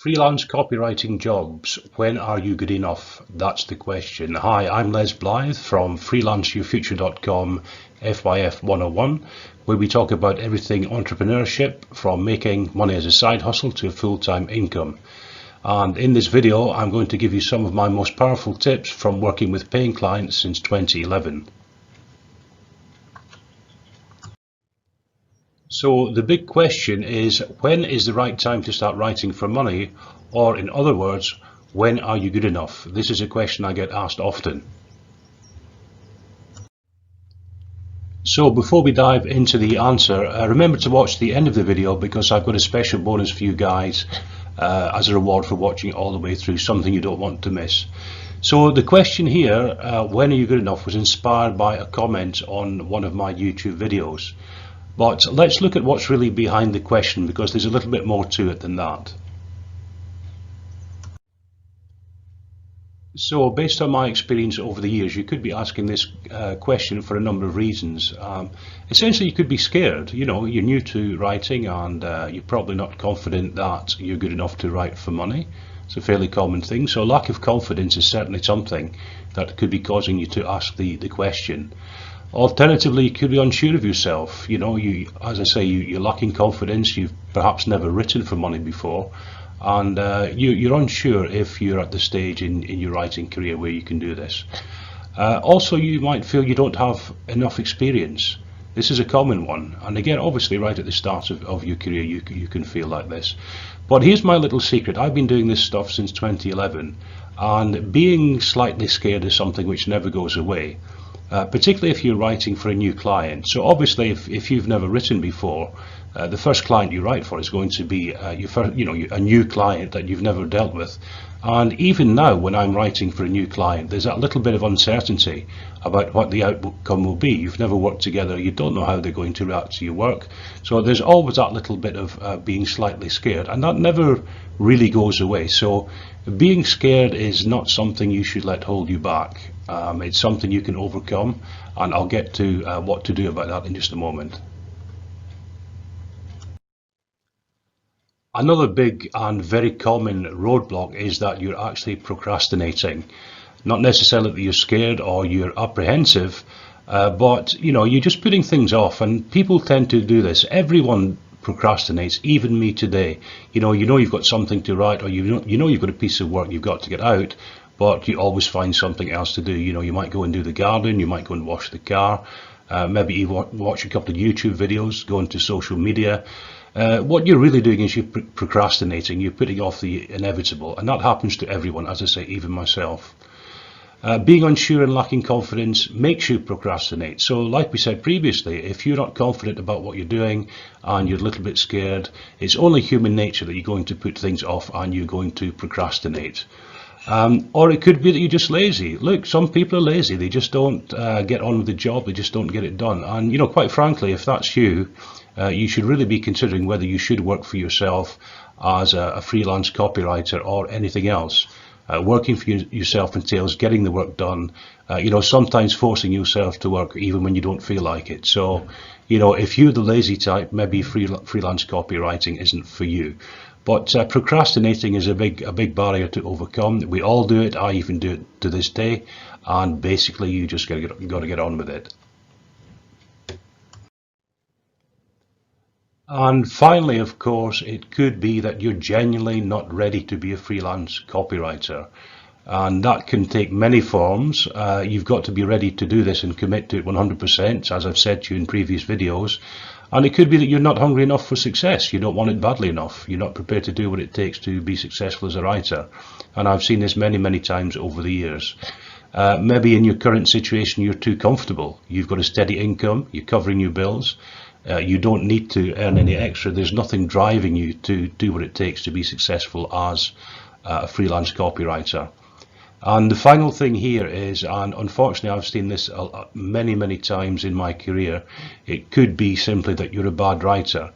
Freelance copywriting jobs, when are you good enough? That's the question. Hi, I'm Les Blythe from freelanceyourfuture.com FYF 101, where we talk about everything entrepreneurship, from making money as a side hustle to a full-time income. And in this video, I'm going to give you some of my most powerful tips from working with paying clients since 2011. So the big question is, when is the right time to start writing for money? Or in other words, when are you good enough? This is a question I get asked often. So before we dive into the answer, remember to watch the end of the video, because I've got a special bonus for you guys as a reward for watching all the way through, something you don't want to miss. So the question here, when are you good enough, was inspired by a comment on one of my YouTube videos. But let's look at what's really behind the question, because there's a little bit more to it than that. So based on my experience over the years, you could be asking this question for a number of reasons. Essentially, you could be scared. You know, you're new to writing and you're probably not confident that you're good enough to write for money. It's a fairly common thing. So lack of confidence is certainly something that could be causing you to ask the question. Alternatively, you could be unsure of yourself. You know, as I say, you're lacking confidence. You've perhaps never written for money before, and you're unsure if you're at the stage in your writing career where you can do this. Also, you might feel you don't have enough experience. This is a common one, and again, obviously right at the start of your career you can feel like this. But here's my little secret. I've been doing this stuff since 2011, and being slightly scared is something which never goes away. Particularly if you're writing for a new client. So obviously, if you've never written before, the first client you write for is going to be a new client that you've never dealt with. And even now, when I'm writing for a new client, there's that little bit of uncertainty about what the outcome will be. You've never worked together, you don't know how they're going to react to your work. So there's always that little bit of being slightly scared, and that never really goes away. So being scared is not something you should let hold you back. It's something you can overcome, and I'll get to what to do about that in just a moment. Another big and very common roadblock is that you're actually procrastinating. Not necessarily that you're scared or you're apprehensive, but you're just putting things off, and people tend to do this. Everyone procrastinates, even me today. You know you've got something to write, or you know you've got a piece of work you've got to get out, but you always find something else to do. You might go and do the garden, you might go and wash the car, maybe you watch a couple of YouTube videos, go into social media. What you're really doing is you're procrastinating, you're putting off the inevitable, and that happens to everyone, as I say, even myself. Being unsure and lacking confidence makes you procrastinate. So like we said previously, if you're not confident about what you're doing and you're a little bit scared, it's only human nature that you're going to put things off and you're going to procrastinate. Or it could be that you're just lazy. Look, some people are lazy. They just don't get on with the job. They just don't get it done. And quite frankly, if that's you, you should really be considering whether you should work for yourself as a freelance copywriter or anything else. Working for yourself entails getting the work done, sometimes forcing yourself to work even when you don't feel like it. So, if you're the lazy type, maybe freelance copywriting isn't for you. But procrastinating is a big barrier to overcome. We all do it. I even do it to this day. And basically, you just got to get on with it. And finally, of course, it could be that you're genuinely not ready to be a freelance copywriter. And that can take many forms. You've got to be ready to do this and commit to it 100%, as I've said to you in previous videos. And it could be that you're not hungry enough for success. You don't want it badly enough. You're not prepared to do what it takes to be successful as a writer. And I've seen this many times over the years. Maybe in your current situation, you're too comfortable. You've got a steady income. You're covering your bills. You don't need to earn any extra. There's nothing driving you to do what it takes to be successful as a freelance copywriter. And the final thing here is, and unfortunately I've seen this many times in my career, it could be simply that you're a bad writer.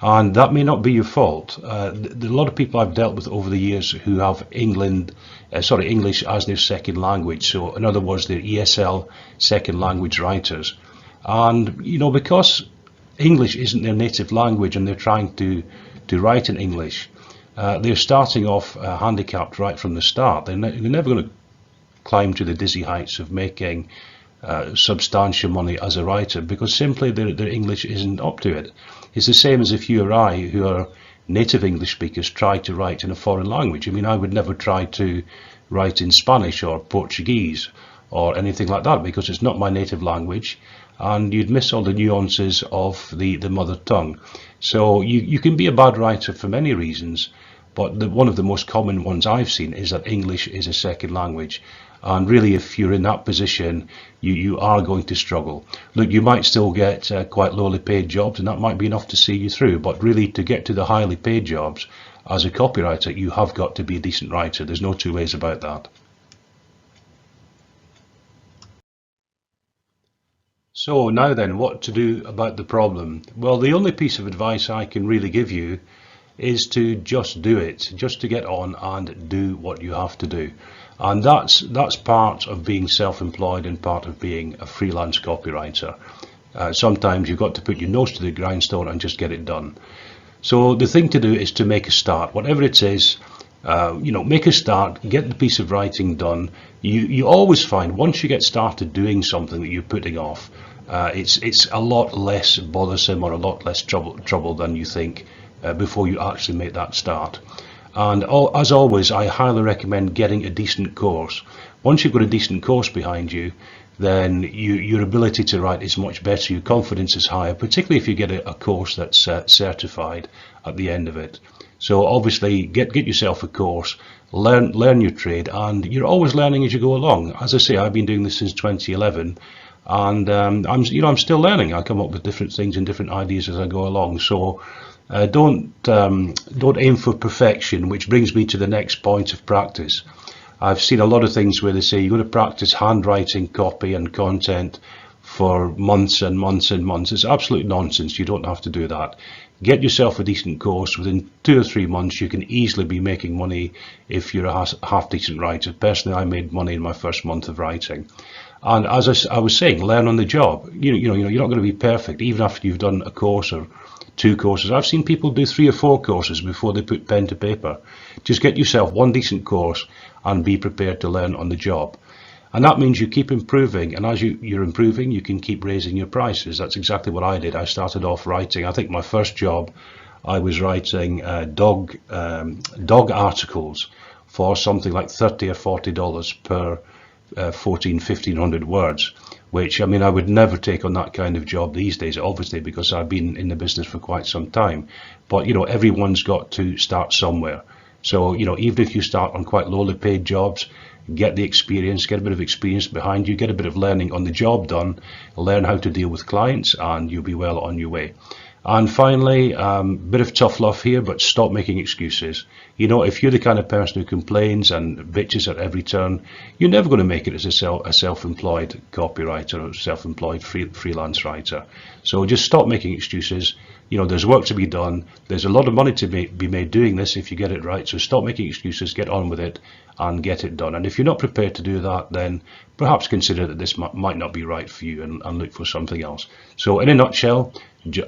And that may not be your fault. There are a lot of people I've dealt with over the years who have English as their second language. So in other words, they're ESL second language writers. And because English isn't their native language and they're trying to write in English, they're starting off handicapped right from the start. They're never going to climb to the dizzy heights of making substantial money as a writer, because simply their English isn't up to it. It's the same as if you or I, who are native English speakers, try to write in a foreign language. I mean, I would never try to write in Spanish or Portuguese or anything like that, because it's not my native language, and you'd miss all the nuances of the mother tongue. So you can be a bad writer for many reasons, but one of the most common ones I've seen is that English is a second language. And really, if you're in that position, you are going to struggle. Look, you might still get quite lowly paid jobs, and that might be enough to see you through. But really, to get to the highly paid jobs as a copywriter, you have got to be a decent writer. There's no two ways about that. So now then, what to do about the problem? Well, the only piece of advice I can really give you is to just do it, just to get on and do what you have to do. And that's part of being self-employed and part of being a freelance copywriter. Sometimes you've got to put your nose to the grindstone and just get it done. So the thing to do is to make a start, whatever it is. Make a start, get the piece of writing done. You always find once you get started doing something that you're putting off, it's a lot less bothersome or a lot less trouble than you think before you actually make that start. And as always, I highly recommend getting a decent course. Once you've got a decent course behind you, then your ability to write is much better, your confidence is higher, particularly if you get a course that's certified at the end of it. So obviously get yourself a course, learn your trade, and you're always learning as you go along. As I say, I've been doing this since 2011, and I'm still learning. I come up with different things and different ideas as I go along. So don't aim for perfection, which brings me to the next point of practice. I've seen a lot of things where they say you're going to practice handwriting, copy and content for months and months and months. It's absolute nonsense. You don't have to do that. Get yourself a decent course. Within 2 or 3 months you can easily be making money if you're a half decent writer. Personally, I made money in my first month of writing. And as I was saying, learn on the job. You're not going to be perfect even after you've done a course or 2 courses. I've seen people do 3 or 4 courses before they put pen to paper. Just get yourself one decent course and be prepared to learn on the job. And that means you keep improving, and as you're improving, you can keep raising your prices. That's exactly what I did. I started off writing, I think my first job, I was writing dog articles for something like $30 or $40 per 1,500 words, which, I mean, I would never take on that kind of job these days, obviously, because I've been in the business for quite some time. But, everyone's got to start somewhere. So, even if you start on quite lowly paid jobs, get the experience, get a bit of experience behind you, get a bit of learning on the job done, learn how to deal with clients, and you'll be well on your way. And finally, bit of tough love here, but stop making excuses. If you're the kind of person who complains and bitches at every turn, you're never going to make it as a self-employed copywriter or self-employed freelance writer. So just stop making excuses. There's work to be done. There's a lot of money to be made doing this if you get it right. So stop making excuses, get on with it, and get it done. And if you're not prepared to do that, then perhaps consider that this might not be right for you, and look for something else. So in a nutshell,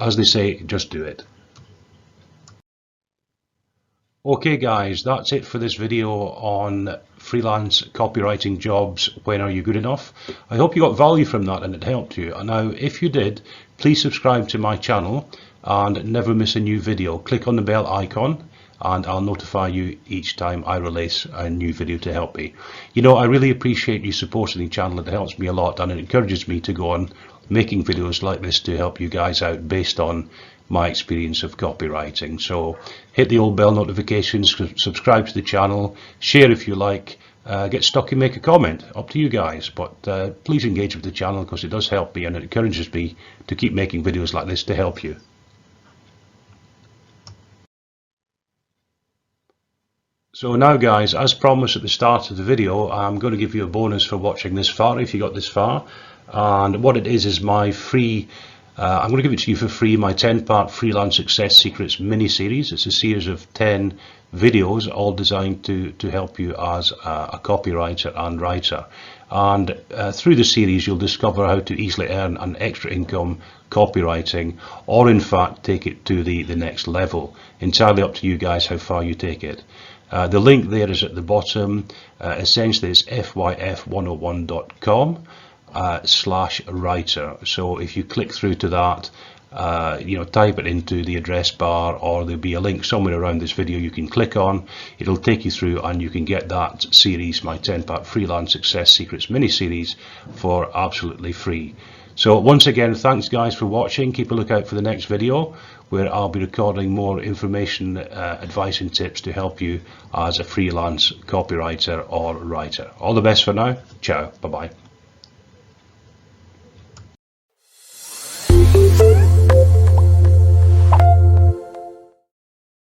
as they say, just do it. Okay guys, that's it for this video on freelance copywriting jobs. When are you good enough? I hope you got value from that and it helped you. And now, if you did, please subscribe to my channel and never miss a new video. Click on the bell icon and I'll notify you each time I release a new video to help me. I really appreciate you supporting the channel. It helps me a lot and it encourages me to go on making videos like this to help you guys out based on my experience of copywriting. So hit the old bell notifications, subscribe to the channel, share if you like, get stuck and make a comment, up to you guys. But please engage with the channel because it does help me and it encourages me to keep making videos like this to help you. So now guys, as promised at the start of the video, I'm going to give you a bonus for watching this far, if you got this far. And what it is my free, I'm going to give it to you for free, my 10-part Freelance Success Secrets mini-series. It's a series of 10 videos, all designed to help you as a copywriter and writer. And through the series you'll discover how to easily earn an extra income copywriting, or in fact take it to the next level. Entirely up to you guys how far you take it. The link there is at the bottom. Essentially it's fyf101.com /writer. So if you click through to that, type it into the address bar, or there'll be a link somewhere around this video you can click on. It'll take you through and you can get that series, my 10-part freelance success secrets mini series, for absolutely free. So once again, thanks guys for watching. Keep a lookout for the next video, where I'll be recording more information, advice and tips to help you as a freelance copywriter or writer. All the best for now. Ciao. Bye bye.